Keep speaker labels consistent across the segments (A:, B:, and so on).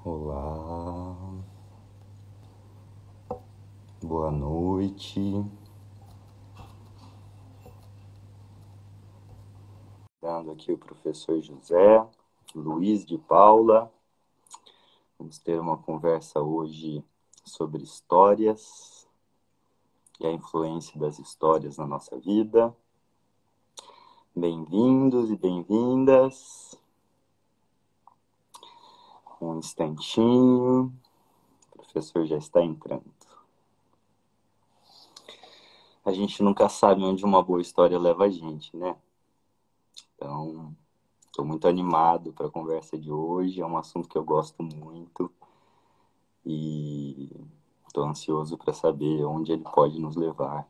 A: Olá, boa noite. Dando aqui o professor José Luiz de Paula. Vamos ter uma conversa hoje sobre histórias e a influência das histórias na nossa vida. Bem-vindos e bem-vindas. Um instantinho, o professor já está entrando. A gente nunca sabe onde uma boa história leva a gente, né? Então, estou muito animado para a conversa de hoje. É um assunto que eu gosto muito e estou ansioso para saber onde ele pode nos levar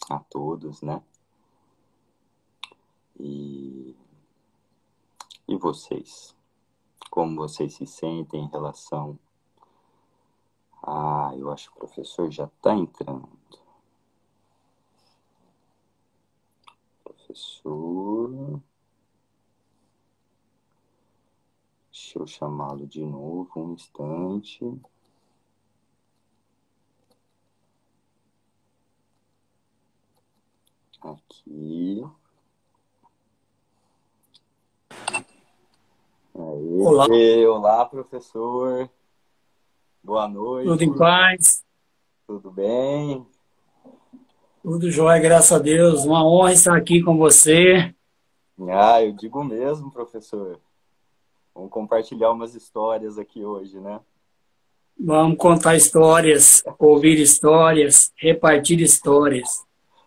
A: a todos, né? E vocês? Como vocês se sentem em relação eu acho que o professor já está entrando. Professor... Deixa eu chamá-lo de novo, um instante. Aqui.
B: Olá,
A: Olá, professor. Boa noite.
B: tudo em paz,
A: Tudo bem?
B: tudo jóia, graças a Deus. Uma honra estar aqui com você.
A: Eu digo mesmo, professor. Vamos compartilhar umas histórias aqui hoje, né?
B: Vamos contar histórias, ouvir histórias, repartir histórias.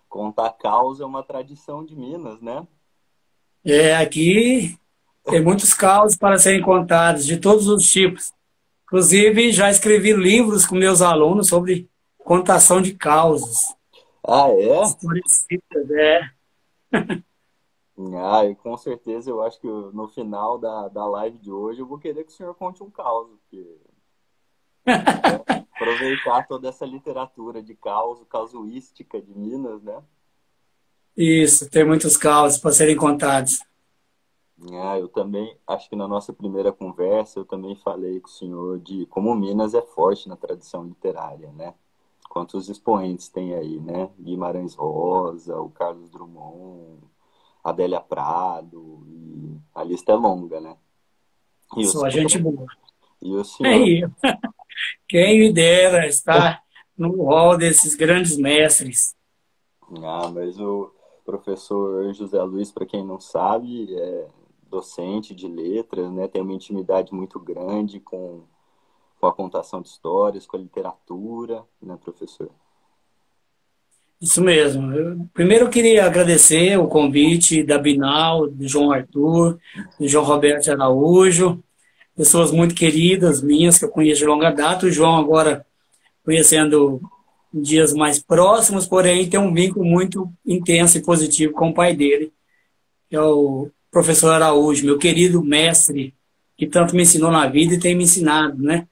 A: Contar causa é uma tradição de Minas, né?
B: Aqui tem muitos causos para serem contados, de todos os tipos. Inclusive, já escrevi livros com meus alunos sobre contação de causos.
A: É?
B: Histórias,
A: E com certeza eu acho que no final da live de hoje eu vou querer que o senhor conte um caos, porque aproveitar toda essa literatura de casuística de Minas, né?
B: Isso, tem muitos causos para serem contados.
A: Eu também, acho que na nossa primeira conversa, eu também falei com o senhor de como Minas é forte na tradição literária, né? Quantos expoentes tem aí, né? Guimarães Rosa, o Carlos Drummond, Adélia Prado, e a lista é longa, né? E o
B: Só gente
A: senhor?
B: boa.
A: E o senhor?
B: Aí, quem me dera estar no hall desses grandes mestres.
A: Mas o professor José Luiz, para quem não sabe, é docente de letras, né? Tem uma intimidade muito grande com a contação de histórias, com a literatura, né, professor?
B: Isso mesmo. Primeiro eu queria agradecer o convite da Binal, do João Arthur, do João Roberto Araújo, pessoas muito queridas minhas que eu conheço de longa data. O João agora conhecendo em dias mais próximos, porém tem um vínculo muito intenso e positivo com o pai dele, que é o professor Araújo, meu querido mestre, que tanto me ensinou na vida e tem me ensinado, né?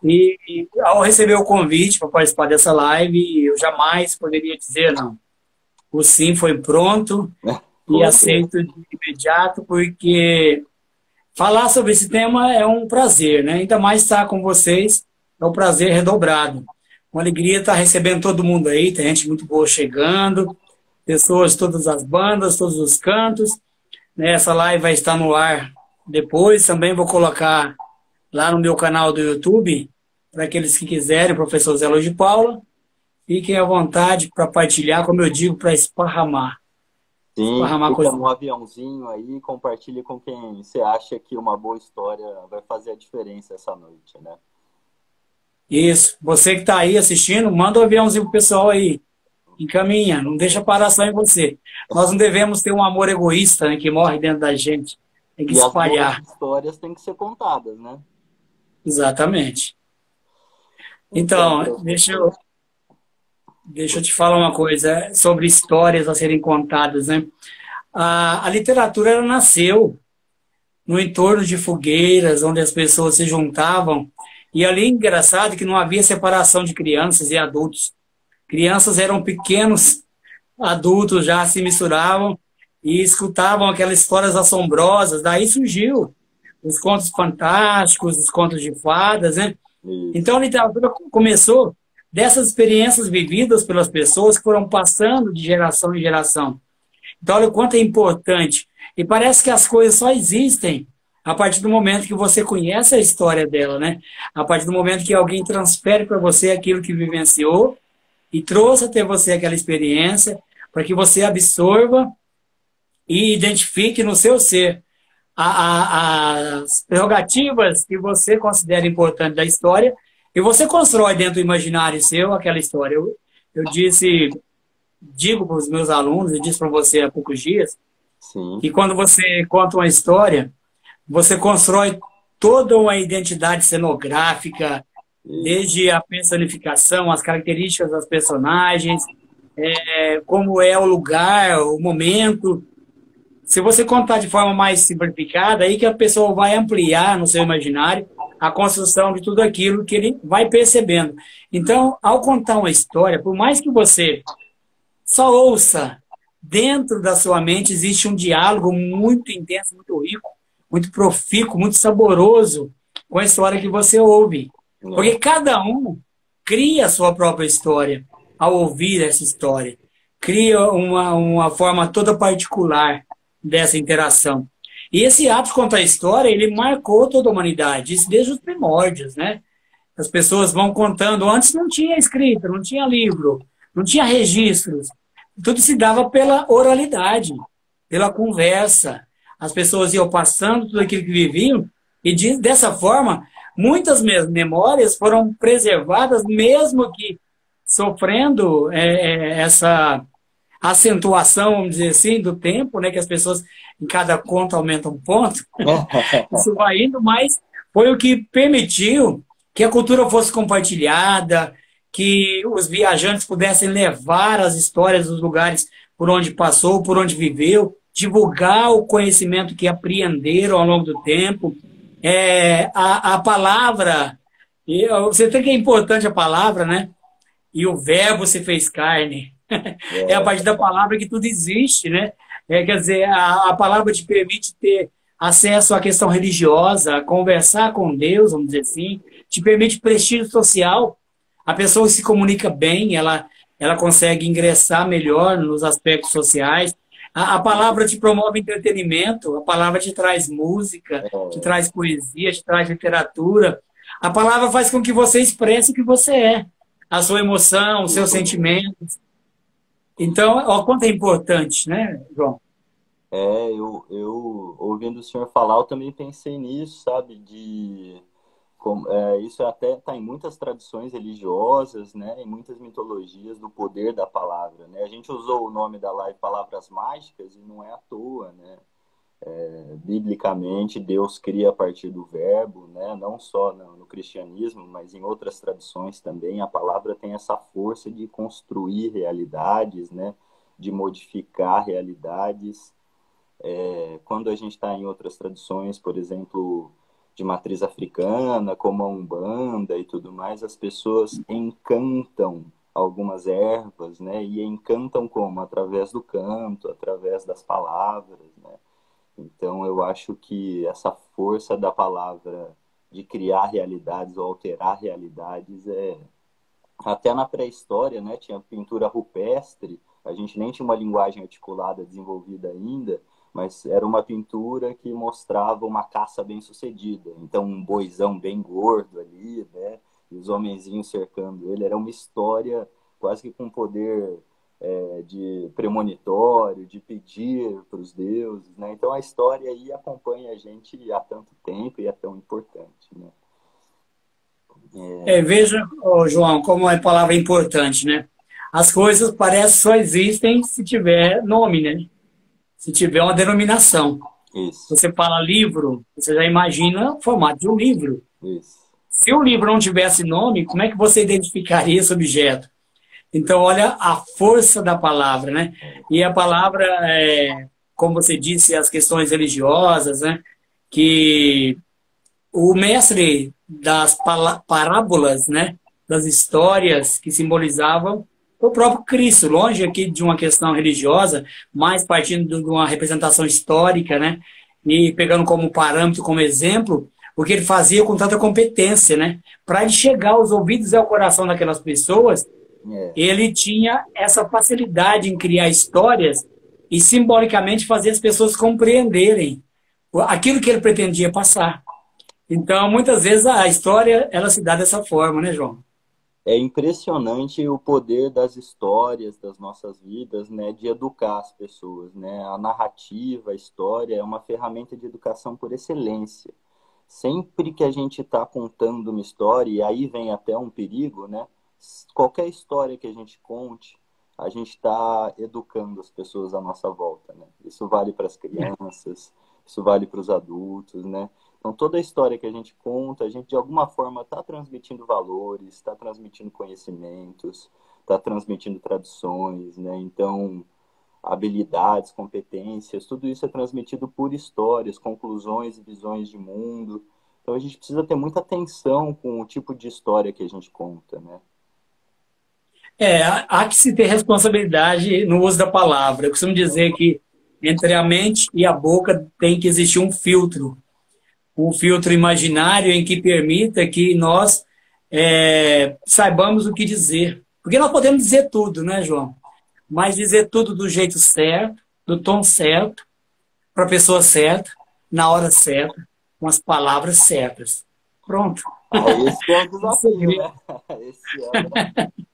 B: E ao receber o convite para participar dessa live, eu jamais poderia dizer não. O sim foi pronto e
A: Foi.
B: aceito de imediato, porque falar sobre esse tema é um prazer, né? Ainda mais estar com vocês, é um prazer redobrado. Uma alegria estar recebendo todo mundo aí, tem gente muito boa chegando, pessoas de todas as bandas, todos os cantos. Né? Essa live vai estar no ar depois, também vou colocar lá no meu canal do YouTube, para aqueles que quiserem, professor Zé Luiz de Paula, fiquem à vontade para partilhar, como eu digo, para esparramar.
A: Sim,
B: Esparramar
A: fica
B: coisa.
A: no aviãozinho aí e compartilhe com quem você acha que uma boa história vai fazer a diferença essa noite, né?
B: Isso. Você que está aí assistindo, manda um aviãozinho pro pessoal aí. Encaminha, não deixa parar só em você. Nós não devemos ter um amor egoísta, né, que morre dentro da gente. Tem que
A: E as boas
B: espalhar.
A: histórias têm que ser contadas, né?
B: Exatamente.
A: Então,
B: Então,
A: professor.
B: deixa eu te falar uma coisa sobre histórias a serem contadas, né? A literatura ela nasceu no entorno de fogueiras, onde as pessoas se juntavam. E ali, engraçado, que não havia separação de crianças e adultos. Crianças eram pequenos, adultos já se misturavam e escutavam aquelas histórias assombrosas. Daí surgiu os contos fantásticos, os contos de fadas, né?
A: Isso.
B: Então a literatura começou dessas experiências vividas pelas pessoas que foram passando de geração em geração. Então olha o quanto é importante. E parece que as coisas só existem a partir do momento que você conhece a história dela, né? A partir do momento que alguém transfere para você aquilo que vivenciou e trouxe até você aquela experiência para que você absorva e identifique no seu ser as prerrogativas que você considera importantes da história e você constrói dentro do imaginário seu aquela história. Eu digo para os meus alunos, e disse para você há poucos dias,
A: Sim.
B: que quando você conta uma história, você constrói toda uma identidade cenográfica, desde a personificação, as características das personagens, como é o lugar, o momento. Se você contar de forma mais simplificada, aí que a pessoa vai ampliar no seu imaginário a construção de tudo aquilo que ele vai percebendo. Então, ao contar uma história, por mais que você só ouça, dentro da sua mente existe um diálogo muito intenso, muito rico, muito profícuo, muito saboroso com a história que você ouve. Porque cada um cria a sua própria história ao ouvir essa história. Cria uma forma toda particular dessa interação. E esse ato de contar a história, ele marcou toda a humanidade, isso desde os primórdios, né? As pessoas vão contando. Antes não tinha escrita, não tinha livro, não tinha registros. Tudo se dava pela oralidade, pela conversa. As pessoas iam passando tudo aquilo que viviam e dessa forma, muitas memórias foram preservadas, mesmo que sofrendo essa acentuação, vamos dizer assim, do tempo, né, que as pessoas em cada conto aumentam um ponto. Isso vai indo, mas foi o que permitiu que a cultura fosse compartilhada, que os viajantes pudessem levar as histórias dos lugares por onde passou, por onde viveu, divulgar o conhecimento que apreenderam ao longo do tempo. A palavra, você tem que é importante a palavra, né? E o verbo se fez carne. É a partir da palavra que tudo existe, né? Quer dizer, a palavra te permite ter acesso à questão religiosa, a conversar com Deus, vamos dizer assim, te permite prestígio social. A pessoa que se comunica bem, ela consegue ingressar melhor nos aspectos sociais. A palavra te promove entretenimento, a palavra te traz música, te traz poesia, te traz literatura. A palavra faz com que você expresse o que você é, a sua emoção, os seus sentimentos. Então, olha quanto é importante, né, João?
A: Eu ouvindo o senhor falar, eu também pensei nisso, sabe, isso até está em muitas tradições religiosas, né, em muitas mitologias do poder da palavra, né? A gente usou o nome da live Palavras Mágicas e não é à toa, né? Biblicamente, Deus cria a partir do verbo, né? Não só no cristianismo, mas em outras tradições também. A palavra tem essa força de construir realidades, né? De modificar realidades. Quando a gente está em outras tradições, por exemplo, de matriz africana, como a Umbanda e tudo mais, as pessoas encantam algumas ervas, né? E encantam como? Através do canto, através das palavras, né? Então, eu acho que essa força da palavra de criar realidades ou alterar realidades até na pré-história, né? Tinha pintura rupestre, a gente nem tinha uma linguagem articulada desenvolvida ainda, mas era uma pintura que mostrava uma caça bem-sucedida. Então, um boizão bem gordo ali, né? E os homenzinhos cercando ele. Era uma história quase que com poder de premonitório, de pedir para os deuses, né? Então, a história aí acompanha a gente há tanto tempo e é tão importante, né?
B: Veja, João, como a palavra é importante, né? As coisas parecem só existem se tiver nome, né? Se tiver uma denominação.
A: Isso.
B: Você fala livro, você já imagina o formato de um livro.
A: Isso.
B: Se o livro não tivesse nome, como é que você identificaria esse objeto? Então, olha a força da palavra, né? E a palavra, como você disse, as questões religiosas, né? Que o mestre das parábolas, né? Das histórias que simbolizavam o próprio Cristo, longe aqui de uma questão religiosa, mas partindo de uma representação histórica, né? e pegando como parâmetro, como exemplo, o que ele fazia com tanta competência, né? Para ele chegar aos ouvidos e ao coração daquelas pessoas,
A: É,
B: ele tinha essa facilidade em criar histórias e simbolicamente fazer as pessoas compreenderem aquilo que ele pretendia passar. Então, muitas vezes a história ela se dá dessa forma, né, João?
A: é impressionante o poder das histórias das nossas vidas, né, de educar as pessoas, né? A narrativa, a história é uma ferramenta de educação por excelência. Sempre que a gente está contando uma história, e aí vem até um perigo, né? Qualquer história que a gente conte, a gente está educando as pessoas à nossa volta, né? Isso vale para as crianças, isso vale para os adultos, né? Então, toda a história que a gente conta, a gente de alguma forma está transmitindo valores, está transmitindo conhecimentos, está transmitindo tradições, né? Então, habilidades, competências, tudo isso é transmitido por histórias, conclusões e visões de mundo. Então, a gente precisa ter muita atenção com o tipo de história que a gente conta, né?
B: Há que se ter responsabilidade no uso da palavra. Eu costumo dizer que entre a mente e a boca tem que existir um filtro imaginário em que permita que nós saibamos o que dizer. Porque nós podemos dizer tudo, né, João? Mas dizer tudo do jeito certo, do tom certo, para a pessoa certa, na hora certa, com as palavras certas. Pronto.
A: Ah, esse é o desafio,
B: Esse
A: né? Esse é o desafio.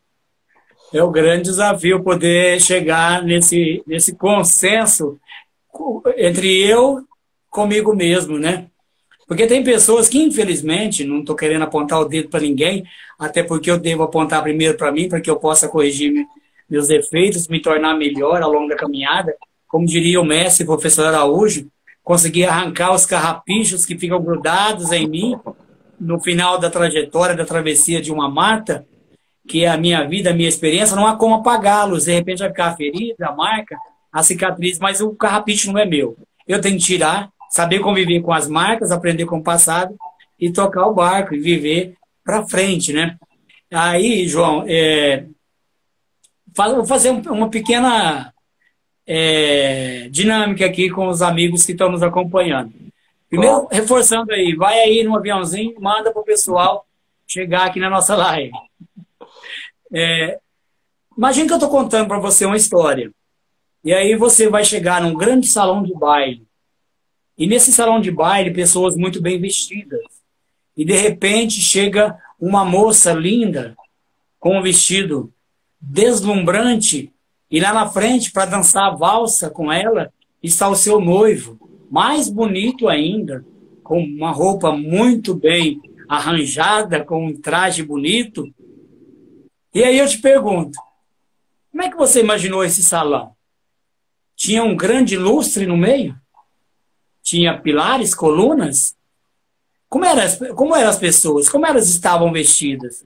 B: é o grande desafio, poder chegar nesse consenso entre eu comigo mesmo, né? Porque tem pessoas que, infelizmente, não estou querendo apontar o dedo para ninguém, até porque eu devo apontar primeiro para mim, para que eu possa corrigir meus defeitos, me tornar melhor ao longo da caminhada. Como diria o mestre, professor Araújo, conseguir arrancar os carrapichos que ficam grudados em mim no final da trajetória, da travessia de uma mata, que é a minha vida, a minha experiência, não há como apagá-los. De repente vai ficar a ferida, a marca, a cicatriz, mas o carrapicho não é meu. Eu tenho que tirar, saber conviver com as marcas, aprender com o passado e tocar o barco e viver para frente, né? Aí, João, vou fazer uma pequena dinâmica aqui com os amigos que estão nos acompanhando. Primeiro,
A: Claro.
B: reforçando aí, vai aí no aviãozinho, manda para o pessoal chegar aqui na nossa live. Imagina que eu estou contando para você uma história. E aí você vai chegar num grande salão de baile. E nesse salão de baile, pessoas muito bem vestidas. E de repente chega uma moça linda, com um vestido deslumbrante, e lá na frente, para dançar a valsa com ela, está o seu noivo, mais bonito ainda, com uma roupa muito bem arranjada, com um traje bonito. E aí eu te pergunto, como é que você imaginou esse salão? Tinha um grande lustre no meio? Tinha pilares, colunas? Como eram as pessoas? Como elas estavam vestidas?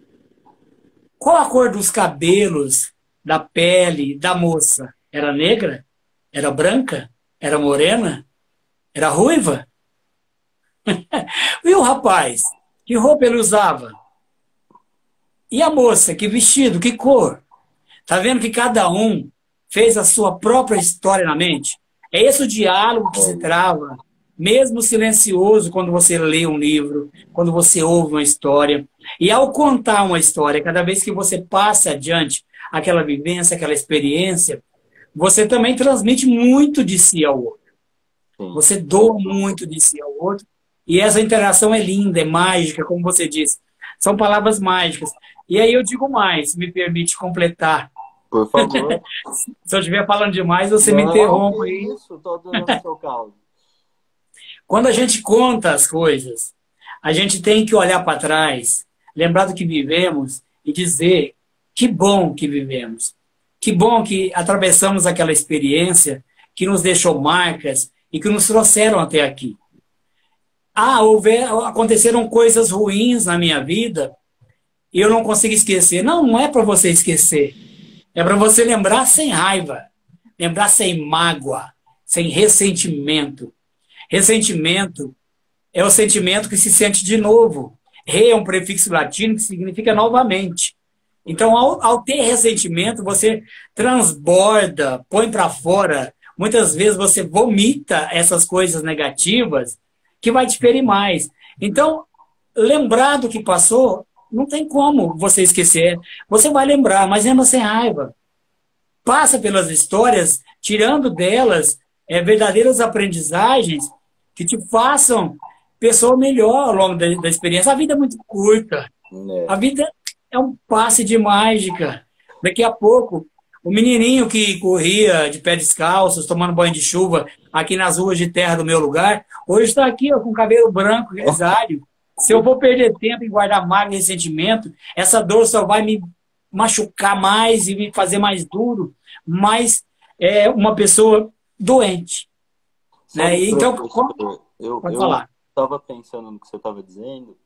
B: Qual a cor dos cabelos, da pele da moça? Era negra? Era branca? Era morena? Era ruiva? E o rapaz? Que roupa ele usava? E a moça? Que vestido? Que cor? Tá vendo que cada um fez a sua própria história na mente? É esse o diálogo que se trava, mesmo silencioso, quando você lê um livro, quando você ouve uma história. E ao contar uma história, cada vez que você passa adiante aquela vivência, aquela experiência, você também transmite muito de si ao outro.
A: Sim.
B: Você doa muito de si ao outro. E essa interação é linda, é mágica, como você disse. São palavras mágicas. E aí eu digo mais, me permite completar.
A: Por favor.
B: Se eu estiver falando demais, você me
A: Não,
B: interrompe
A: que
B: aí.
A: isso, tô adorando seu caldo.
B: Quando a gente conta as coisas, a gente tem que olhar para trás, lembrar do que vivemos e dizer que bom que vivemos. Que bom que atravessamos aquela experiência que nos deixou marcas e que nos trouxeram até aqui. Aconteceram coisas ruins na minha vida e eu não consigo esquecer. Não, não é para você esquecer. É para você lembrar sem raiva, lembrar sem mágoa, sem ressentimento. Ressentimento é o sentimento que se sente de novo. Re é um prefixo latino que significa novamente. Então, ao ter ressentimento, você transborda, põe para fora muitas vezes você vomita essas coisas negativas que vai te ferir mais. Então, lembrar do que passou, não tem como você esquecer. Você vai lembrar, mas lembra sem raiva. Passa pelas histórias, tirando delas verdadeiras aprendizagens que te façam pessoa melhor ao longo da experiência. A vida é muito curta. A vida é um passe de mágica. Daqui a pouco, o menininho que corria de pé descalços, tomando banho de chuva aqui nas ruas de terra do meu lugar, hoje está aqui ó, com cabelo branco, grisalho. Se eu vou perder tempo em guardar mágoa e ressentimento, essa dor só vai me machucar mais e me fazer mais duro, mais uma pessoa doente. Né? Então, pode falar.
A: Eu estava pensando no que você estava dizendo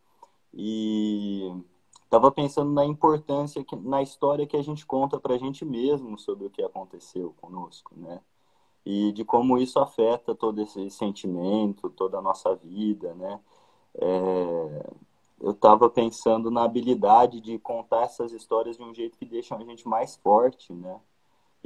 A: e estava pensando na importância, na história que a gente conta para a gente mesmo sobre o que aconteceu conosco, né? E de como isso afeta todo esse sentimento, toda a nossa vida, né? Eu estava pensando na habilidade de contar essas histórias de um jeito que deixa a gente mais forte, né?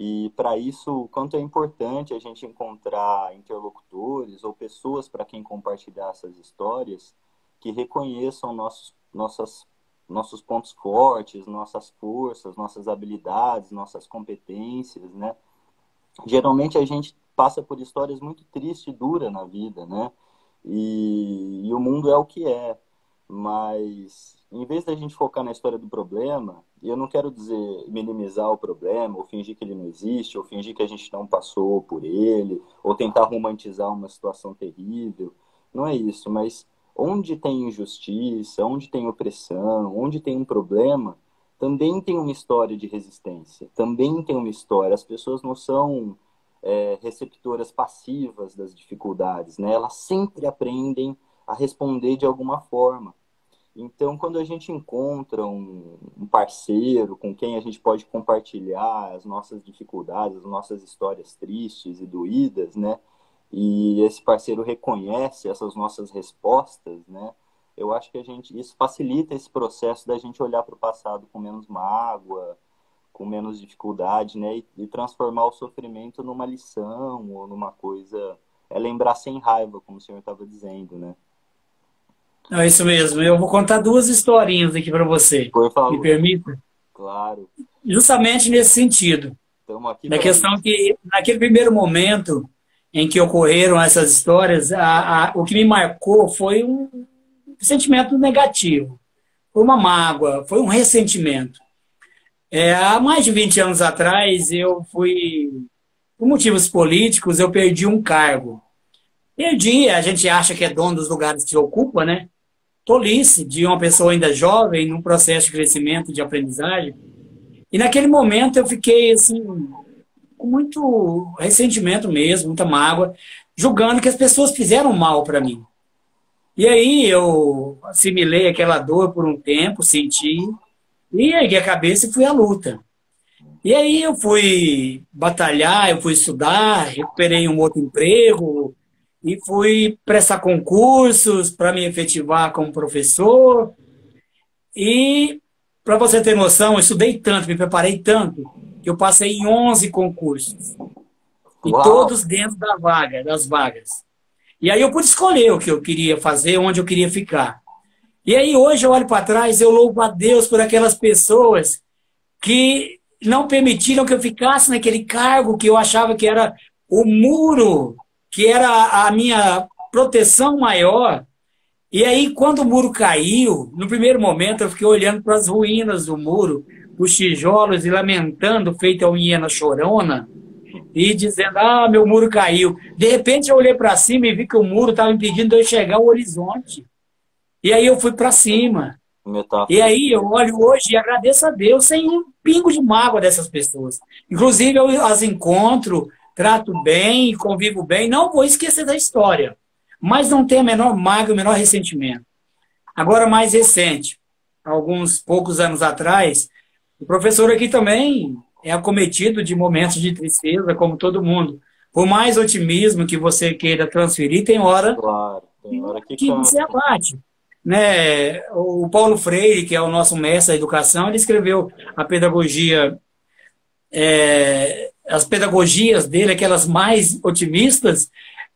A: E para isso, o quanto é importante a gente encontrar interlocutores ou pessoas para quem compartilhar essas histórias que reconheçam nossos pontos fortes, nossas forças, nossas habilidades, nossas competências, né? Geralmente a gente passa por histórias muito tristes e duras na vida, né? E o mundo é o que é. Mas, em vez da gente focar na história do problema, e eu não quero dizer minimizar o problema, ou fingir que ele não existe, ou fingir que a gente não passou por ele, ou tentar romantizar uma situação terrível. Não é isso, mas onde tem injustiça, onde tem opressão, onde tem um problema, também tem uma história de resistência, também tem uma história. As pessoas não são receptoras passivas das dificuldades, né? Elas sempre aprendem a responder de alguma forma. Então, quando a gente encontra um parceiro com quem a gente pode compartilhar as nossas dificuldades, as nossas histórias tristes e doídas, né? E esse parceiro reconhece essas nossas respostas, né? Eu acho que isso facilita esse processo da gente olhar para o passado com menos mágoa, com menos dificuldade, né? E transformar o sofrimento numa lição ou numa coisa... lembrar sem raiva, como o senhor estava dizendo, né?
B: É isso mesmo. Eu vou contar duas historinhas aqui para você.
A: Por favor.
B: Me permita?
A: Claro.
B: Justamente nesse sentido.
A: Estamos aqui
B: da questão que, naquele primeiro momento em que ocorreram essas histórias, o que me marcou foi um sentimento negativo. Foi uma mágoa, foi um ressentimento. Há mais de 20 anos atrás, por motivos políticos, eu perdi um cargo. Perdi, a gente acha que é dono dos lugares que ocupa, né? Tolice de uma pessoa ainda jovem, num processo de crescimento, de aprendizagem. E naquele momento eu fiquei, assim, com muito ressentimento mesmo, muita mágoa, julgando que as pessoas fizeram mal para mim. E aí eu assimilei aquela dor por um tempo, senti, e ergui a cabeça e fui à luta. E aí eu fui batalhar, eu fui estudar, recuperei um outro emprego, e fui prestar concursos para me efetivar como professor. E, para você ter noção, eu estudei tanto, me preparei tanto, que eu passei em 11 concursos. E
A: Uau.
B: todos dentro das vagas. E aí eu pude escolher o que eu queria fazer, onde eu queria ficar. E aí hoje eu olho para trás, eu louvo a Deus por aquelas pessoas que não permitiram que eu ficasse naquele cargo que eu achava que era o muro, que era a minha proteção maior. E aí, quando o muro caiu, no primeiro momento eu fiquei olhando para as ruínas do muro, os tijolos, e lamentando, feito a hiena chorona, e dizendo, meu muro caiu. De repente eu olhei para cima e vi que o muro estava impedindo de eu enxergar o horizonte. E aí eu fui para cima.
A: Metáfora.
B: E aí eu olho hoje e agradeço a Deus sem um pingo de mágoa dessas pessoas. Inclusive eu as encontro, trato bem, convivo bem, não vou esquecer da história, mas não tenho a menor mágoa, o menor ressentimento. Agora, mais recente, alguns poucos anos atrás, o professor aqui também é acometido de momentos de tristeza, como todo mundo. Por mais otimismo que você queira transferir, tem hora,
A: claro, tem hora que
B: você abate. Né? O Paulo Freire, que é o nosso mestre da educação, ele escreveu a pedagogia as pedagogias dele, aquelas mais otimistas,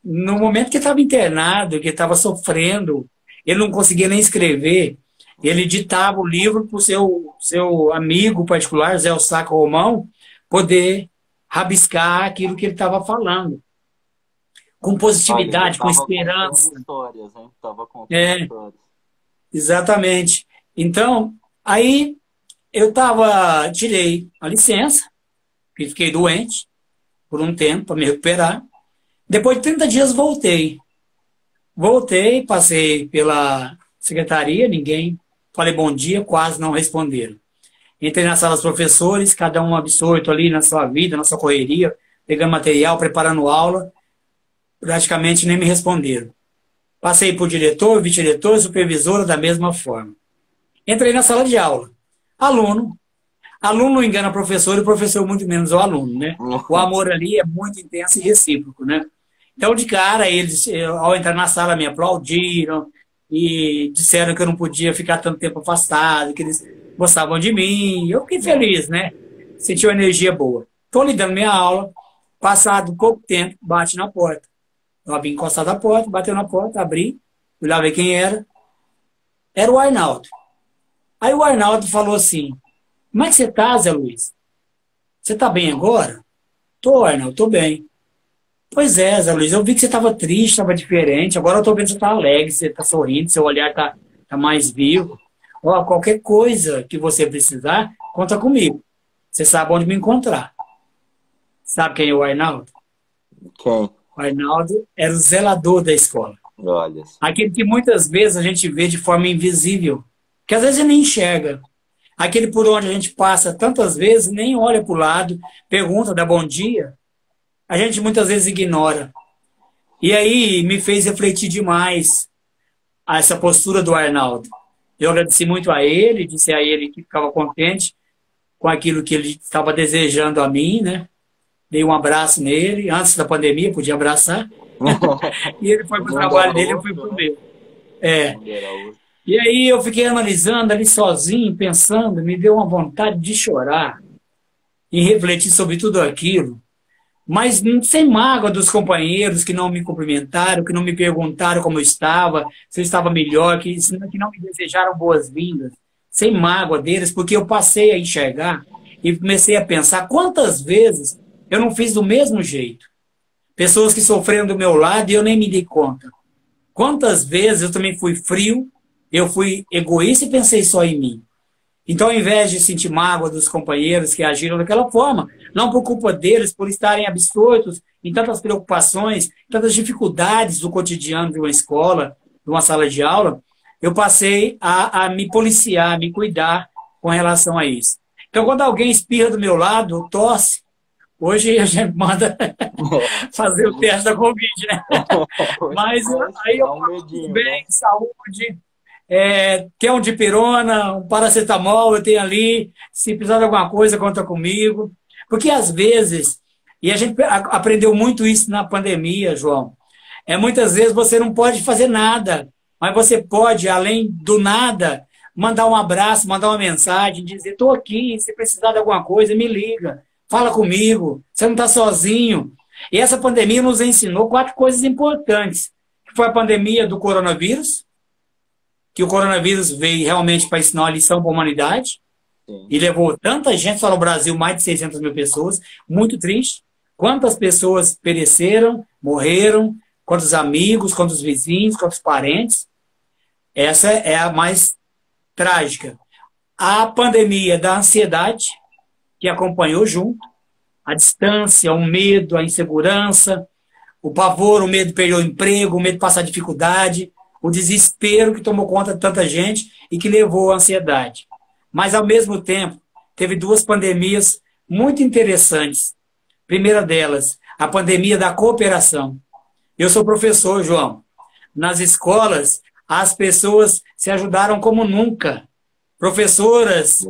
B: no momento que estava internado, que estava sofrendo, ele não conseguia nem escrever, ele ditava o livro para o seu amigo particular, Zé Saco Romão, poder rabiscar aquilo que ele estava falando. Com positividade, com esperança.
A: Histórias, hein? Tava contando histórias.
B: Exatamente. Então, aí eu tirei a licença, e fiquei doente por um tempo para me recuperar. Depois de 30 dias voltei. Voltei, passei pela secretaria, falei bom dia, quase não responderam. Entrei na sala dos professores, cada um absorto ali na sua vida, na sua correria, pegando material, preparando aula, praticamente nem me responderam. Passei por diretor, vice-diretor, supervisora da mesma forma. Entrei na sala de aula. Aluno não engana o professor e o professor muito menos o aluno, né? O amor ali é muito intenso e recíproco, né? Então, de cara, eles, ao entrar na sala, me aplaudiram e disseram que eu não podia ficar tanto tempo afastado, que eles gostavam de mim. Eu fiquei feliz, né? Senti uma energia boa. Estou lidando minha aula, passado pouco tempo, bate na porta. Eu havia encostado a porta, bateu na porta, abri, fui lá ver quem era. Era o Arnaldo. Aí o Arnaldo falou assim: como é que você tá, Zé Luiz? Você tá bem agora? Tô, Arnaldo, tô bem. Pois é, Zé Luiz, eu vi que você estava triste, estava diferente, agora eu tô vendo que você tá alegre, você tá sorrindo, seu olhar tá mais vivo. Ó, qualquer coisa que você precisar, conta comigo. Você sabe onde me encontrar. Sabe quem é o Arnaldo?
A: Quem?
B: O Arnaldo era o zelador da escola.
A: Olha.
B: Aquele que muitas vezes a gente vê de forma invisível, que às vezes ele nem enxerga. Aquele por onde a gente passa tantas vezes, nem olha para o lado, pergunta, dá bom dia. A gente muitas vezes ignora. E aí me fez refletir demais a essa postura do Arnaldo. Eu agradeci muito a ele, disse a ele que ficava contente com aquilo que ele estava desejando a mim, né? Dei um abraço nele, antes da pandemia, podia abraçar. E ele foi para o trabalho dele, eu fui para o meu. E aí eu fiquei analisando ali sozinho, pensando, me deu uma vontade de chorar e refletir sobre tudo aquilo, mas sem mágoa dos companheiros que não me cumprimentaram, que não me perguntaram como eu estava, se eu estava melhor, que não me desejaram boas-vindas, sem mágoa deles, porque eu passei a enxergar e comecei a pensar quantas vezes eu não fiz do mesmo jeito. Pessoas que sofreram do meu lado e eu nem me dei conta. Quantas vezes eu também fui frio, eu fui egoísta e pensei só em mim. Então, ao invés de sentir mágoa dos companheiros que agiram daquela forma, não por culpa deles, por estarem absortos em tantas preocupações, tantas dificuldades do cotidiano de uma escola, de uma sala de aula, eu passei a me policiar, a me cuidar com relação a isso. Então, quando alguém espirra do meu lado, tosse, hoje a gente manda fazer o teste da Covid, né? Mas aí eu falo bem, saúde, quer um dipirona, um paracetamol, eu tenho ali, se precisar de alguma coisa, conta comigo. Porque às vezes, e a gente aprendeu muito isso na pandemia, João, muitas vezes você não pode fazer nada, mas você pode, além do nada, mandar um abraço, mandar uma mensagem, dizer, estou aqui, se precisar de alguma coisa, me liga. Fala comigo, você não está sozinho. E essa pandemia nos ensinou 4 coisas importantes. Que foi a pandemia do coronavírus, que o coronavírus veio realmente para ensinar uma lição para a humanidade. Sim. E levou tanta gente, só no Brasil, mais de 600 mil pessoas. Muito triste. Quantas pessoas pereceram, morreram, quantos amigos, quantos vizinhos, quantos parentes. Essa é a mais trágica. A pandemia da ansiedade, que acompanhou junto, a distância, o medo, a insegurança, o pavor, o medo de perder o emprego, o medo de passar dificuldade, o desespero que tomou conta de tanta gente e que levou à ansiedade. Mas, ao mesmo tempo, teve 2 pandemias muito interessantes. Primeira delas, a pandemia da cooperação. Eu sou professor, João. Nas escolas, as pessoas se ajudaram como nunca. Professoras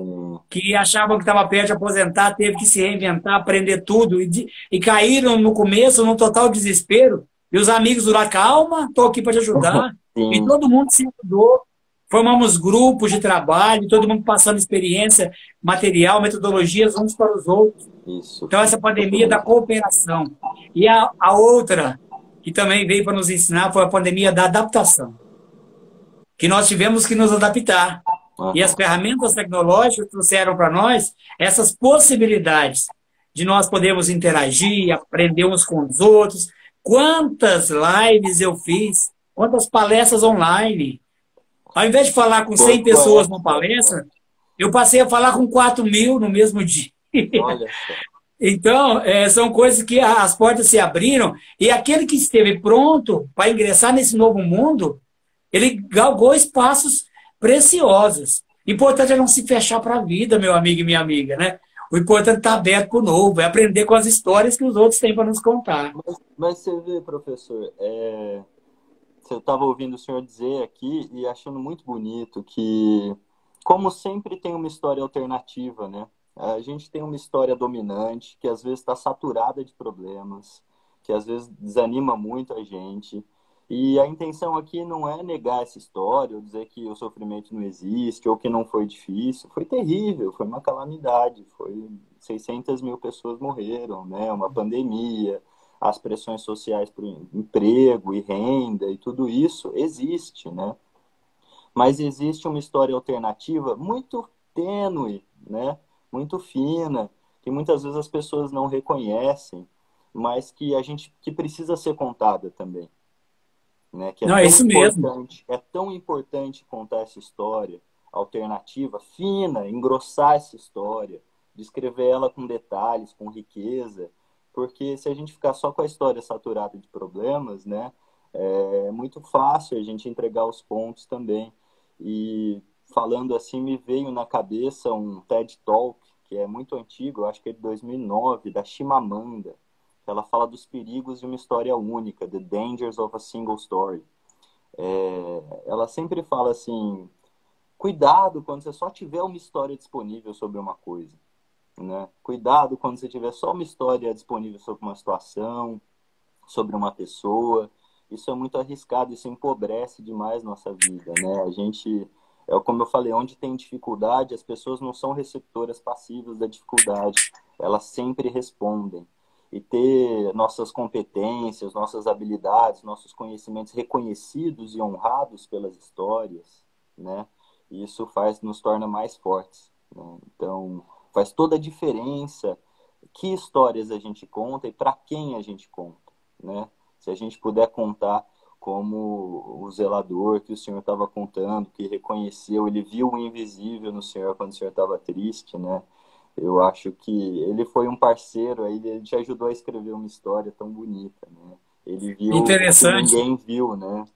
B: que achavam que estava perto de aposentar, teve que se reinventar, aprender tudo, e caíram no começo num total desespero. E os amigos do lá, calma, estou aqui para te ajudar. E todo mundo se ajudou. formamos grupos de trabalho, todo mundo passando experiência, material, metodologias uns para os outros.
A: Isso.
B: Então, essa pandemia da cooperação. E a outra, que também veio para nos ensinar, foi a pandemia da adaptação. Que nós tivemos que nos adaptar. E as ferramentas tecnológicas trouxeram para nós essas possibilidades de nós podermos interagir, aprender uns com os outros. Quantas lives eu fiz, quantas palestras online. Ao invés de falar com 100 pessoas numa palestra, eu passei a falar com 4.000 no mesmo dia.
A: Olha só.
B: Então, são coisas que as portas se abriram e aquele que esteve pronto para ingressar nesse novo mundo, ele galgou espaços preciosos. Importante é não se fechar para a vida, meu amigo e minha amiga, né? O importante é estar aberto para o novo, é aprender com as histórias que os outros têm para nos contar.
A: Mas você vê, professor, eu estava ouvindo o senhor dizer aqui e achando muito bonito que, como sempre, tem uma história alternativa, né? A gente tem uma história dominante que às vezes está saturada de problemas, que às vezes desanima muito a gente. E a intenção aqui não é negar essa história, ou dizer que o sofrimento não existe, ou que não foi difícil. Foi terrível, foi uma calamidade. 600 mil pessoas morreram, né? Uma pandemia, as pressões sociais por emprego e renda e tudo isso existe, né? Mas existe uma história alternativa muito tênue, né? Muito fina, que muitas vezes as pessoas não reconhecem, mas que precisa ser contada também. Né? Que
B: não, é isso mesmo.
A: É tão importante contar essa história alternativa, fina, engrossar essa história, descrever ela com detalhes, com riqueza, porque se a gente ficar só com a história saturada de problemas, né, é muito fácil a gente entregar os pontos também. E falando assim, me veio na cabeça um TED Talk, que é muito antigo, eu acho que é de 2009, da Chimamanda. Ela fala dos perigos de uma história única, The Dangers of a Single Story. Ela sempre fala assim, cuidado quando você só tiver uma história disponível sobre uma coisa. Né? Cuidado quando você tiver só uma história disponível sobre uma situação, sobre uma pessoa. Isso é muito arriscado, isso empobrece demais nossa vida. Né? A gente, como eu falei, onde tem dificuldade, as pessoas não são receptoras passivas da dificuldade, elas sempre respondem. E ter nossas competências, nossas habilidades, nossos conhecimentos reconhecidos e honrados pelas histórias, né? Isso nos torna mais fortes. Né? Então, faz toda a diferença que histórias a gente conta e para quem a gente conta. Né? Se a gente puder contar como o zelador que o senhor estava contando, que reconheceu, ele viu o invisível no senhor quando o senhor estava triste, né? Eu acho que ele foi um parceiro, aí ele te ajudou a escrever uma história tão bonita, né? Ele viu o que ninguém viu, né?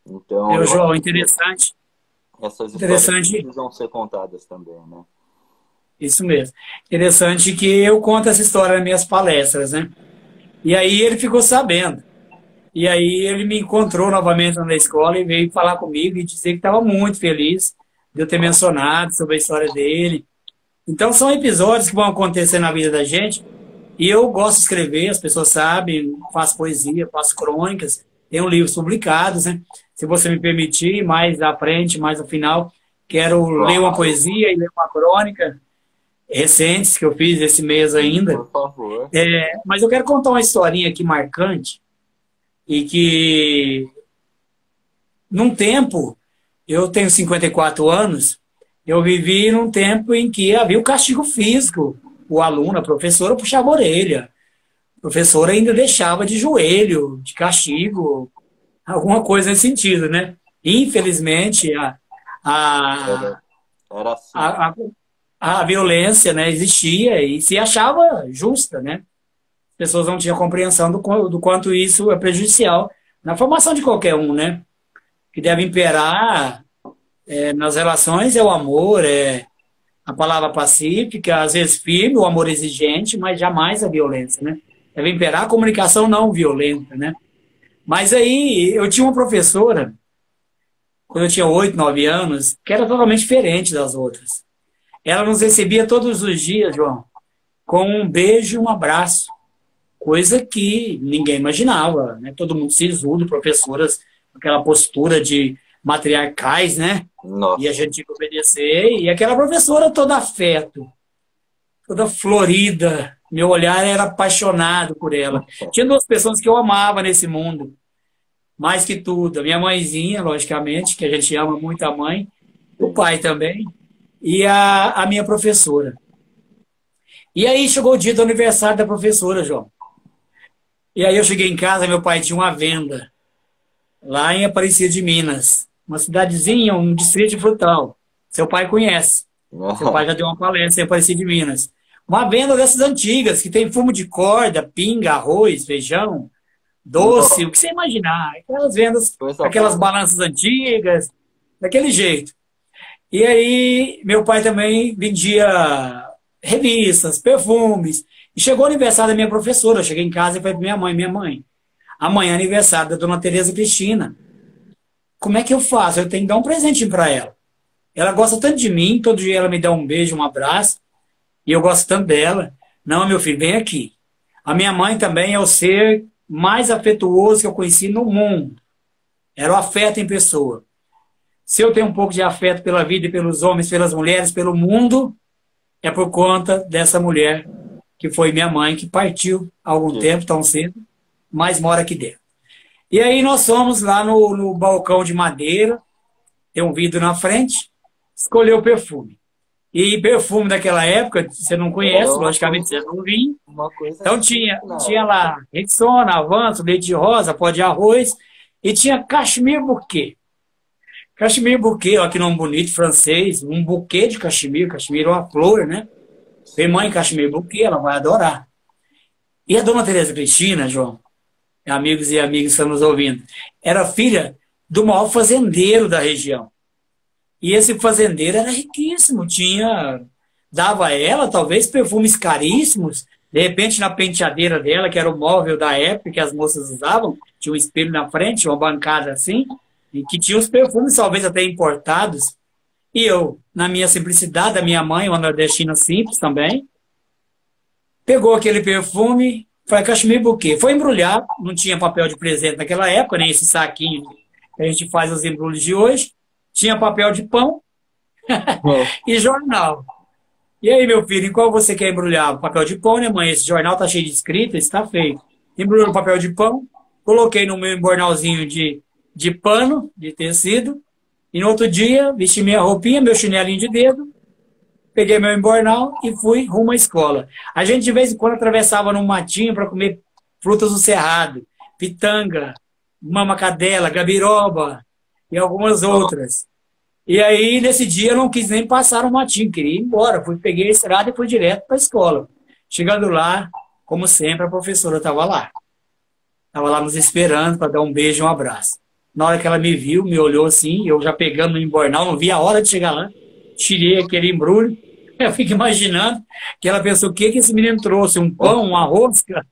A: Então,
B: João, interessante.
A: Essas histórias precisam ser contadas também, né?
B: Isso mesmo. Interessante que eu conto essa história nas minhas palestras, né? E aí ele ficou sabendo. E aí ele me encontrou novamente na escola e veio falar comigo e dizer que estava muito feliz de eu ter mencionado sobre a história dele. Então, são episódios que vão acontecer na vida da gente. E eu gosto de escrever, as pessoas sabem, faço poesia, faço crônicas, tenho livros publicados, né? Se você me permitir, mais à frente, mais ao final, quero ler uma poesia e ler uma crônica recentes que eu fiz esse mês ainda.
A: Por favor.
B: Mas eu quero contar uma historinha aqui marcante e que, num tempo, eu tenho 54 anos, eu vivi num tempo em que havia o castigo físico. O aluno, a professora, puxava a orelha. A professora ainda deixava de joelho, de castigo, alguma coisa nesse sentido, né? Infelizmente,
A: era assim.
B: a violência, né, existia e se achava justa, né? As pessoas não tinham compreensão do quanto isso é prejudicial na formação de qualquer um, né? Que deve imperar nas relações é o amor, a palavra pacífica, às vezes firme, o amor exigente, mas jamais a violência, né? Deve imperar a comunicação não violenta, né? Mas aí, eu tinha uma professora, quando eu tinha 8, 9 anos, que era totalmente diferente das outras. Ela nos recebia todos os dias, João, com um beijo e um abraço, coisa que ninguém imaginava, né? Todo mundo sisudo, professoras, aquela postura de matriarcais, né? E a
A: Nossa.
B: gente tinha que obedecer. E aquela professora toda afeto, toda florida. Meu olhar era apaixonado por ela. Tinha duas pessoas que eu amava nesse mundo, mais que tudo. A minha mãezinha, logicamente, que a gente ama muito a mãe, o
A: Sim.
B: pai também, e a minha professora. E aí chegou o dia do aniversário da professora, João. E aí eu cheguei em casa, meu pai tinha uma venda lá em Aparecida de Minas, uma cidadezinha, um distrito de Frutal. Seu pai conhece. Seu pai já deu uma palestra em Aparecida de Minas. Uma venda dessas antigas, que tem fumo de corda, pinga, arroz, feijão, doce, o
A: Nossa,
B: que você imaginar. Aquelas vendas,
A: coisa
B: aquelas
A: boa.
B: balanças antigas, daquele jeito. E aí, meu pai também vendia revistas, perfumes. E chegou o aniversário da minha professora. Eu cheguei em casa e falei para minha mãe, amanhã é aniversário da dona Tereza Cristina. Como é que eu faço? Eu tenho que dar um presentinho para ela. Ela gosta tanto de mim, todo dia ela me dá um beijo, um abraço, e eu gosto tanto dela. Não, meu filho, vem aqui. A minha mãe também é o ser mais afetuoso que eu conheci no mundo. Era o afeto em pessoa. Se eu tenho um pouco de afeto pela vida e pelos homens, pelas mulheres, pelo mundo, é por conta dessa mulher que foi minha mãe, que partiu há algum
A: Que-
B: tempo, tão cedo, mas mora aqui dentro. E aí nós fomos lá no balcão de madeira, tem um vidro na frente, escolher o perfume. E perfume daquela época, você não
A: É
B: conhece, logicamente você não vinha.
A: uma coisa
B: Então
A: chique na
B: tinha
A: época.
B: lá Rexona, Avanço, leite de rosa, pó de arroz, e tinha cachemir bouquet. Cachemir bouquet, ó, que nome bonito, francês, um buquê de cachemir, cachemir é uma flor, né? Vem mãe
A: Sim.
B: cachemir bouquet, ela vai adorar. E a dona Tereza Cristina, João, amigos e amigas que estão nos ouvindo, era filha do maior fazendeiro da região. E esse fazendeiro era riquíssimo, dava a ela talvez perfumes caríssimos, de repente na penteadeira dela, que era o móvel da época que as moças usavam, tinha um espelho na frente, uma bancada assim, e que tinha os perfumes talvez até importados. E eu, na minha simplicidade, a minha mãe, uma nordestina simples também, pegou aquele perfume, foi cachemir buquê. Foi embrulhar, não tinha papel de presente naquela época, nem esse saquinho que a gente faz os embrulhos de hoje. Tinha papel de pão e jornal. E aí, meu filho, em qual você quer embrulhar? Papel de pão, né, mãe? Esse jornal tá cheio de escrita, está feito. Embrulhou no papel de pão, coloquei no meu embornalzinho de pano, de tecido, e no outro dia, vesti minha roupinha, meu chinelinho de dedo, peguei meu embornal e fui rumo à escola. A gente, de vez em quando, atravessava num matinho para comer frutas do cerrado, pitanga, mama cadela, gabiroba e algumas outras. E aí, nesse dia, eu não quis nem passar no matinho, queria ir embora. Peguei a estrada e fui direto para a escola. Chegando lá, como sempre, a professora estava lá. Estava lá nos esperando para dar um beijo e um abraço. Na hora que ela me viu, me olhou assim, eu já pegando no embornal, não vi a hora de chegar lá. Tirei aquele embrulho. Eu fico imaginando que ela pensou, o que que esse menino trouxe? Um pão, uma rosca?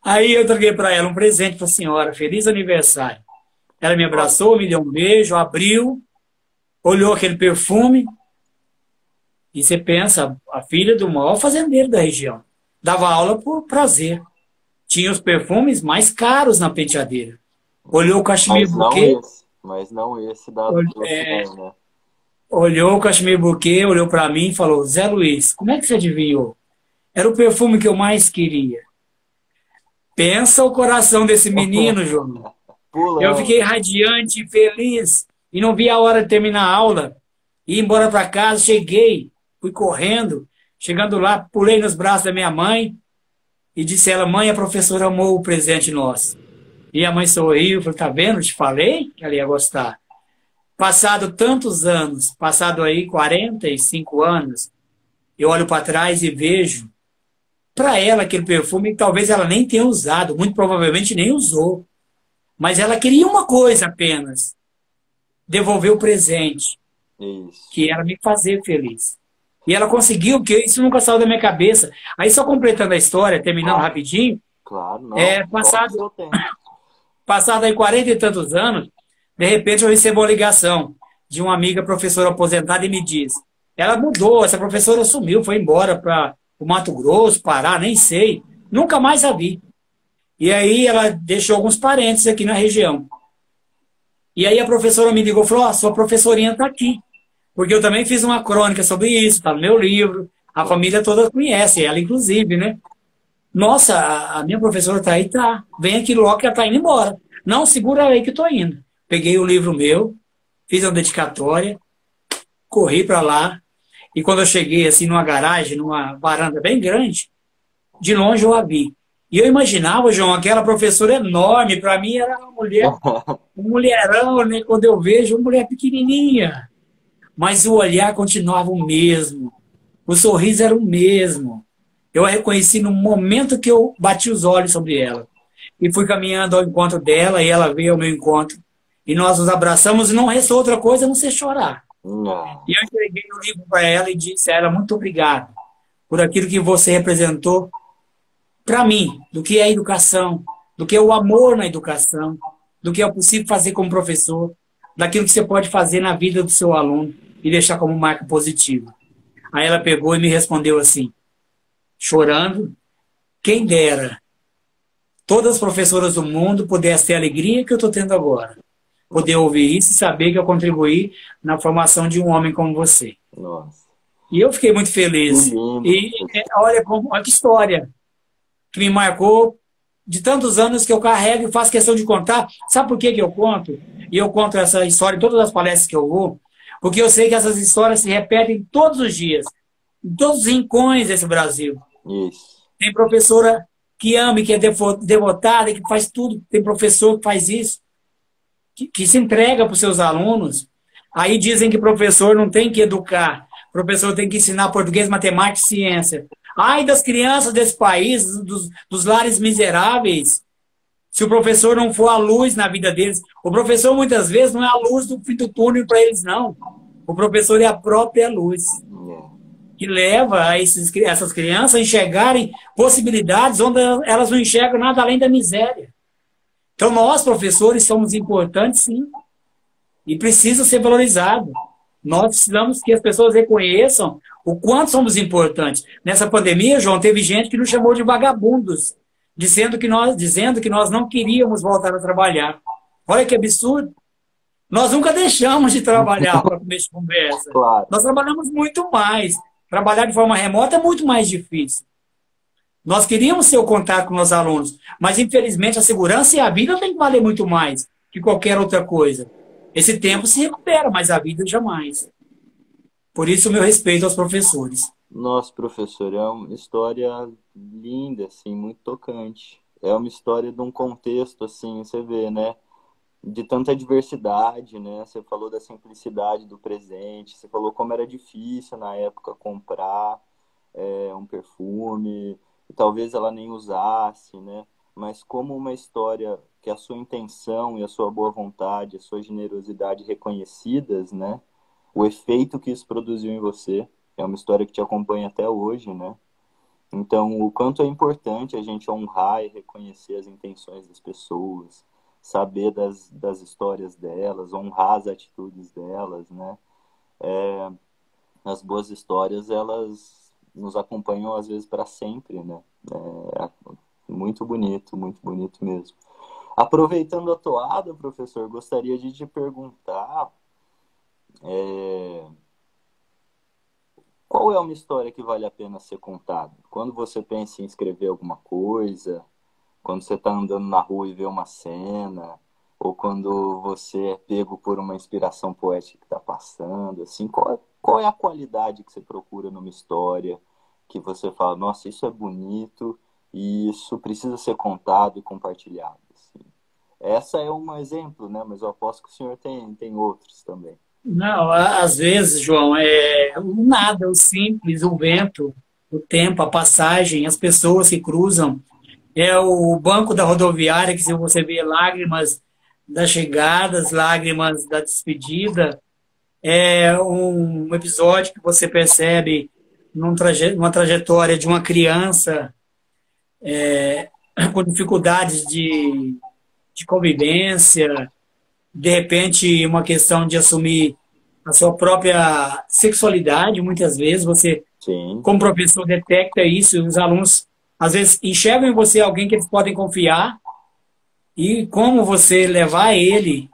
B: Aí eu troquei para ela um presente para a senhora. Feliz aniversário. Ela me abraçou, me deu um beijo, abriu, olhou aquele perfume. E você pensa, a filha do maior fazendeiro da região. Dava aula por prazer. Tinha os perfumes mais caros na penteadeira. Olhou o cachemir bouquet,
A: Mas não esse da doce, né?
B: olhou o cachemir bouquet, olhou para mim e falou, Zé Luiz, como é que você adivinhou? Era o perfume que eu mais queria. Pensa o coração desse menino, João. Eu
A: Pulando.
B: fiquei radiante, feliz, e não vi a hora de terminar a aula. Ir embora para casa, cheguei, fui correndo. Chegando lá, pulei nos braços da minha mãe e disse a ela, mãe, a professora amou o presente nosso. E a mãe sorriu, falou, tá vendo? Te falei que ela ia gostar. Passado tantos anos, passado aí 45 anos, eu olho para trás e vejo para ela aquele perfume que talvez ela nem tenha usado, muito provavelmente nem usou. Mas ela queria uma coisa apenas, devolver o presente,
A: Isso.
B: que era me fazer feliz. E ela conseguiu, porque isso nunca saiu da minha cabeça. Aí só completando a história, terminando
A: Claro,
B: rapidinho,
A: claro, não. Só o seu tempo.
B: passado aí 40 e tantos anos, de repente eu recebo uma ligação de uma amiga professora aposentada e me diz, ela mudou, essa professora sumiu, foi embora para o Mato Grosso, Pará, nem sei, nunca mais a vi. E aí ela deixou alguns parentes aqui na região. E aí a professora me ligou e falou, ó, sua professorinha está aqui. Porque eu também fiz uma crônica sobre isso, está no meu livro. A família toda conhece, ela inclusive, né? Nossa, a minha professora está aí, tá. Vem aqui logo que ela está indo embora. Não, segura aí que eu estou indo. Peguei o livro meu, fiz uma dedicatória, corri para lá. E quando eu cheguei assim numa garagem, numa varanda bem grande, de longe eu a vi. E eu imaginava, João, aquela professora enorme, para mim era uma mulher, um mulherão, né? Quando eu vejo uma mulher pequenininha. Mas o olhar continuava o mesmo. O sorriso era o mesmo. Eu a reconheci no momento que eu bati os olhos sobre ela. E fui caminhando ao encontro dela, e ela veio ao meu encontro. E nós nos abraçamos, e não restou outra coisa a não ser chorar.
A: Não.
B: E eu entreguei o livro para ela e disse a ela, muito obrigado por aquilo que você representou para mim, do que é a educação, do que é o amor na educação, do que é possível fazer como professor, daquilo que você pode fazer na vida do seu aluno e deixar como marca positiva. Aí ela pegou e me respondeu assim, chorando, quem dera todas as professoras do mundo pudessem ter a alegria que eu estou tendo agora. Poder ouvir isso e saber que eu contribuí na formação de um homem como você.
A: Nossa.
B: E eu fiquei muito feliz. E olha que história que me marcou de tantos anos que eu carrego e faço questão de contar. Sabe por que eu conto? E eu conto essa história em todas as palestras que eu vou, porque eu sei que essas histórias se repetem todos os dias, em todos os rincões desse Brasil.
A: Isso.
B: Tem professora que ama e que é devotada, que faz tudo. Tem professor que faz isso, que se entrega para os seus alunos. Aí dizem que professor não tem que educar, professor tem que ensinar português, matemática e ciência. Ai das crianças desse país, dos lares miseráveis, se o professor não for a luz na vida deles. O professor, muitas vezes, não é a luz do fim do túnel para eles, não. O professor é a própria luz, que leva essas crianças a enxergarem possibilidades onde elas não enxergam nada além da miséria. Então, nós, professores, somos importantes, sim, e precisa ser valorizado. Nós precisamos que as pessoas reconheçam o quanto somos importantes. Nessa pandemia, João, teve gente que nos chamou de vagabundos, dizendo que nós não queríamos voltar a trabalhar. Olha que absurdo. Nós nunca deixamos de trabalhar para começar de conversa.
A: Claro.
B: Nós trabalhamos muito mais. Trabalhar de forma remota é muito mais difícil. Nós queríamos ter o contato com os alunos, mas infelizmente a segurança e a vida tem que valer muito mais que qualquer outra coisa. Esse tempo se recupera, mas a vida jamais. Por isso, o meu respeito aos professores.
A: Nossa, professor, é uma história linda, assim, muito tocante. É uma história de um contexto, assim, você vê, né? De tanta diversidade, né? Você falou da simplicidade do presente, você falou como era difícil na época comprar um perfume, e talvez ela nem usasse, né? Mas como uma história que a sua intenção e a sua boa vontade, a sua generosidade reconhecidas, né? O efeito que isso produziu em você é uma história que te acompanha até hoje, né? Então, o quanto é importante a gente honrar e reconhecer as intenções das pessoas, saber das histórias delas, honrar as atitudes delas, né? As boas histórias, elas nos acompanham às vezes para sempre, né? Muito bonito mesmo. Aproveitando a toada, professor, gostaria de te perguntar qual é uma história que vale a pena ser contada? Quando você pensa em escrever alguma coisa, quando você está andando na rua e vê uma cena, ou quando você é pego por uma inspiração poética que está passando, assim, qual é a qualidade que você procura numa história que você fala, nossa, isso é bonito e isso precisa ser contado e compartilhado? Assim. Essa é um exemplo, né? Mas eu aposto que o senhor tem outros também.
B: Não, às vezes, João, o nada, o simples, o vento, o tempo, a passagem, as pessoas que cruzam. É o banco da rodoviária, que se você vê lágrimas das chegadas, lágrimas da despedida. É um episódio que você percebe numa trajetória de uma criança com dificuldades de convivência, de repente uma questão de assumir a sua própria sexualidade, muitas vezes você,
A: Sim.
B: como professor, detecta isso, os alunos às vezes enxergam em você alguém que eles podem confiar, e como você levar ele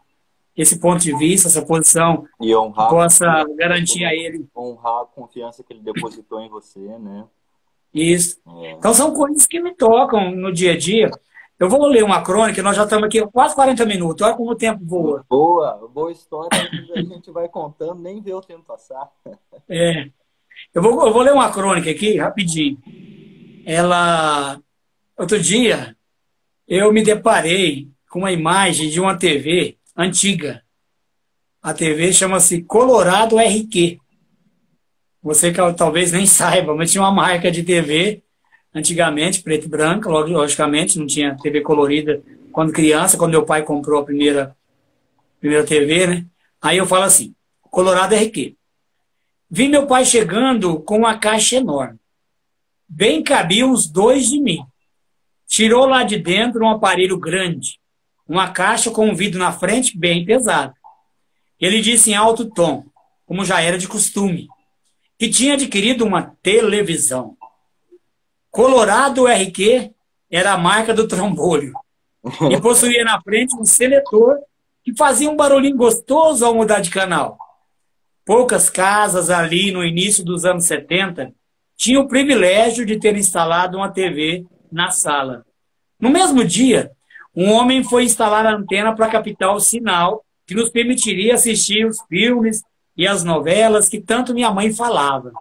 B: esse ponto de vista, essa posição
A: E
B: que
A: honrar,
B: possa garantir a ele
A: honrar a confiança que ele depositou em você, né?
B: isso.
A: É.
B: Então são coisas que me tocam no dia a dia. Eu vou ler uma crônica, nós já estamos aqui há quase 40 minutos, olha como o tempo voa.
A: Boa, boa história, e a gente vai contando, nem vê o tempo passar.
B: É, eu vou ler uma crônica aqui, rapidinho. Ela, outro dia, eu me deparei com uma imagem de uma TV antiga. A TV chama-se Colorado RQ. Você que talvez nem saiba, mas tinha uma marca de TV, antigamente, preto e branco, logicamente, não tinha TV colorida quando criança, quando meu pai comprou a primeira TV, né? Aí eu falo assim, Colorado RQ. Vi meu pai chegando com uma caixa enorme. Bem cabiam os dois de mim. Tirou lá de dentro um aparelho grande, uma caixa com um vidro na frente bem pesado. Ele disse em alto tom, como já era de costume, que tinha adquirido uma televisão. Colorado RQ era a marca do trambolho e possuía na frente um seletor que fazia um barulhinho gostoso ao mudar de canal. Poucas casas ali no início dos anos 70 tinham o privilégio de ter instalado uma TV na sala. No mesmo dia, um homem foi instalar a antena para captar o sinal que nos permitiria assistir os filmes e as novelas que tanto minha mãe falava.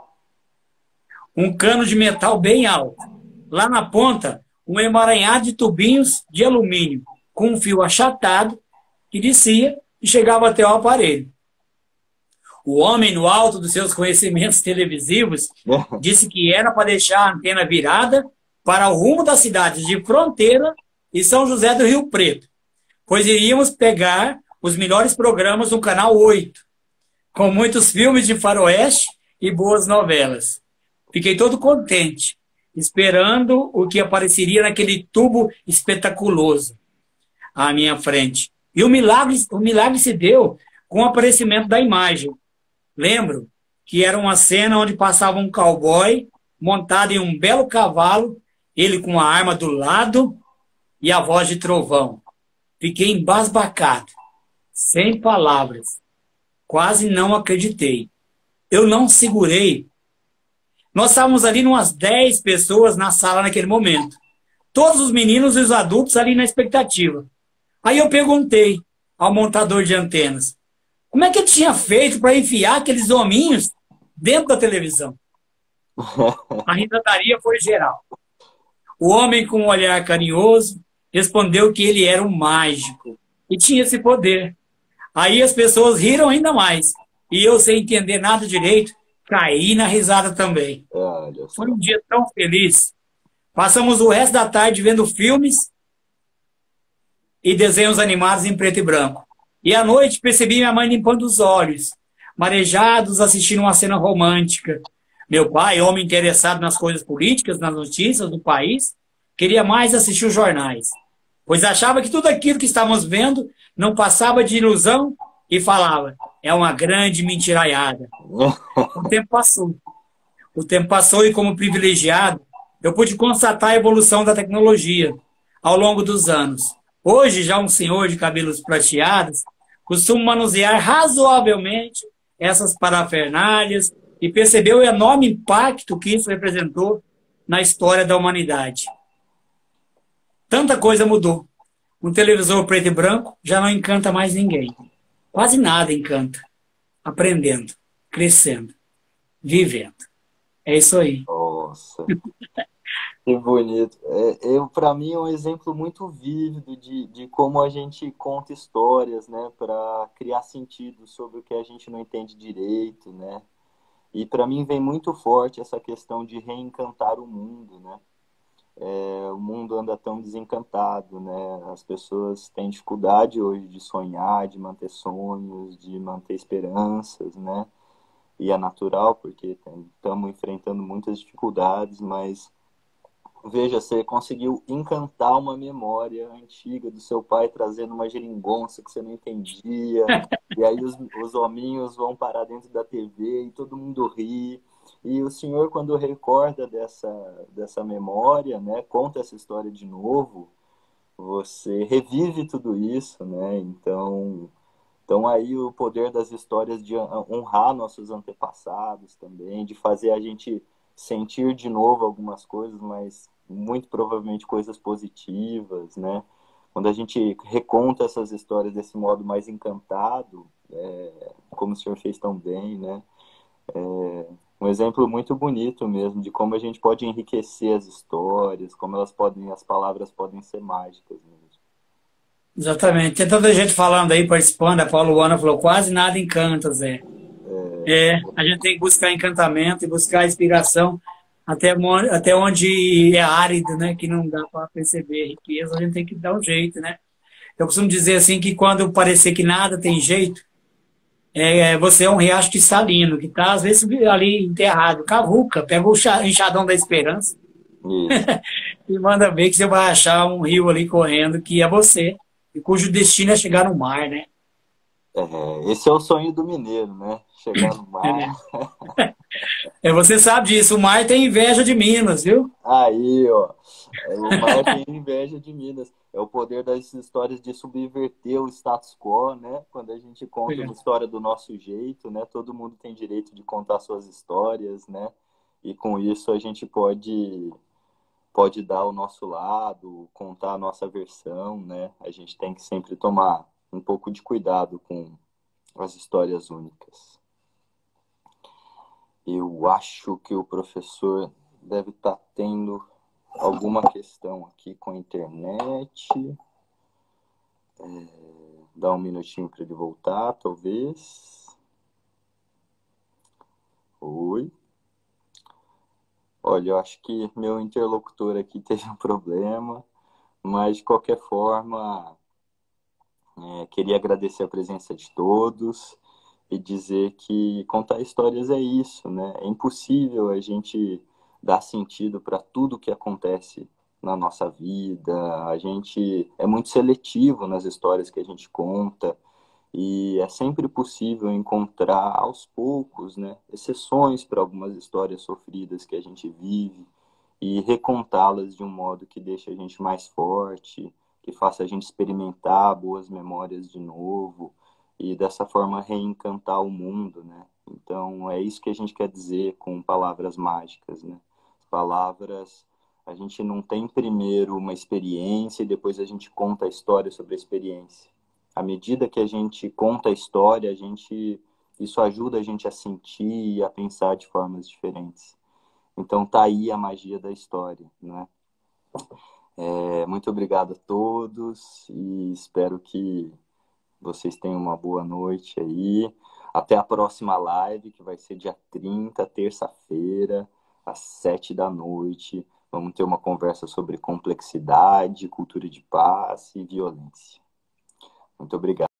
B: Um cano de metal bem alto. Lá na ponta, um emaranhado de tubinhos de alumínio com um fio achatado que descia e chegava até o aparelho. O homem, no alto dos seus conhecimentos televisivos, disse que era para deixar a antena virada para o rumo das cidades de Fronteira e São José do Rio Preto, pois iríamos pegar os melhores programas do Canal 8, com muitos filmes de faroeste e boas novelas. Fiquei todo contente, esperando o que apareceria naquele tubo espetaculoso à minha frente. E o milagre se deu com o aparecimento da imagem. Lembro que era uma cena onde passava um cowboy montado em um belo cavalo, ele com a arma do lado e a voz de trovão. Fiquei embasbacado, sem palavras. Quase não acreditei. Eu não segurei. Nós estávamos ali umas 10 pessoas na sala naquele momento. Todos os meninos e os adultos ali na expectativa. Aí eu perguntei ao montador de antenas, como é que ele tinha feito para enfiar aqueles hominhos dentro da televisão? A risadaria foi geral. O homem, com um olhar carinhoso, respondeu que ele era um mágico e tinha esse poder. Aí as pessoas riram ainda mais. E eu, sem entender nada direito, caí na risada também.
A: Olha
B: Foi
A: só.
B: um dia tão feliz. Passamos o resto da tarde vendo filmes e desenhos animados em preto e branco. E à noite percebi minha mãe limpando os olhos, marejados assistindo uma cena romântica. Meu pai, homem interessado nas coisas políticas, nas notícias do país, queria mais assistir os jornais, pois achava que tudo aquilo que estávamos vendo não passava de ilusão e falava, é uma grande mentiraiada. O tempo passou. O tempo passou e, como privilegiado, eu pude constatar a evolução da tecnologia ao longo dos anos. Hoje, já um senhor de cabelos prateados, costumo manusear razoavelmente essas parafernálias e percebeu o enorme impacto que isso representou na história da humanidade. Tanta coisa mudou. Um televisor preto e branco já não encanta mais ninguém. Quase nada encanta. Aprendendo, crescendo, vivendo. É isso aí.
A: Nossa, que bonito. Para mim, é um exemplo muito vívido de como a gente conta histórias, né, para criar sentido sobre o que a gente não entende direito, né? E para mim vem muito forte essa questão de reencantar o mundo, né? O mundo anda tão desencantado, né? As pessoas têm dificuldade hoje de sonhar, de manter sonhos, de manter esperanças, né? E é natural, porque estamos enfrentando muitas dificuldades, mas veja, você conseguiu encantar uma memória antiga do seu pai trazendo uma geringonça que você não entendia, e aí os hominhos vão parar dentro da TV e todo mundo ri. E o senhor, quando recorda dessa memória, né, conta essa história de novo, você revive tudo isso, né? Então, Então aí o poder das histórias de honrar nossos antepassados também, de fazer a gente sentir de novo algumas coisas, mas muito provavelmente coisas positivas, né? Quando a gente reconta essas histórias desse modo mais encantado, como o senhor fez tão bem, né? Um exemplo muito bonito mesmo de como a gente pode enriquecer as histórias, como elas podem, as palavras podem ser mágicas mesmo.
B: Exatamente. Tem tanta gente falando aí, participando, a Paulo Ana falou, quase nada encanta, Zé. A gente tem que buscar encantamento e buscar inspiração até onde é árido, né? Que não dá para perceber riqueza, a gente tem que dar um jeito, né? Eu costumo dizer assim que quando parecer que nada tem jeito, você é um riacho cristalino, que está às vezes ali enterrado, cavuca, pega o enxadão da esperança
A: Isso.
B: e manda ver que você vai achar um rio ali correndo que é você, e cujo destino é chegar no mar, né?
A: Esse é o sonho do mineiro, né? Chegar no mar.
B: Você sabe disso, o mar tem inveja de Minas, viu?
A: Aí, ó. O mar tem inveja de Minas. É o poder das histórias de subverter o status quo, né? Quando a gente conta uma história do nosso jeito, né? Todo mundo tem direito de contar suas histórias, né? E com isso a gente pode dar o nosso lado, contar a nossa versão, né? A gente tem que sempre tomar um pouco de cuidado com as histórias únicas. Eu acho que o professor deve estar tendo alguma questão aqui com a internet. Dá um minutinho para ele voltar, talvez. Oi. Olha, eu acho que meu interlocutor aqui teve um problema, mas de qualquer forma, queria agradecer a presença de todos e dizer que contar histórias é isso, né? É impossível a gente dar sentido para tudo que acontece na nossa vida. A gente é muito seletivo nas histórias que a gente conta e é sempre possível encontrar aos poucos, né, exceções para algumas histórias sofridas que a gente vive e recontá-las de um modo que deixe a gente mais forte, que faça a gente experimentar boas memórias de novo e dessa forma reencantar o mundo, né? Então é isso que a gente quer dizer com palavras mágicas, né? Palavras, a gente não tem primeiro uma experiência e depois a gente conta a história sobre a experiência. À medida que a gente conta a história, isso ajuda a gente a sentir e a pensar de formas diferentes. Então tá aí a magia da história, né? Muito obrigado a todos e espero que vocês tenham uma boa noite aí. Até a próxima live, que vai ser dia 30, terça-feira, às 7 da noite. Vamos ter uma conversa sobre complexidade, cultura de paz e violência. Muito obrigado.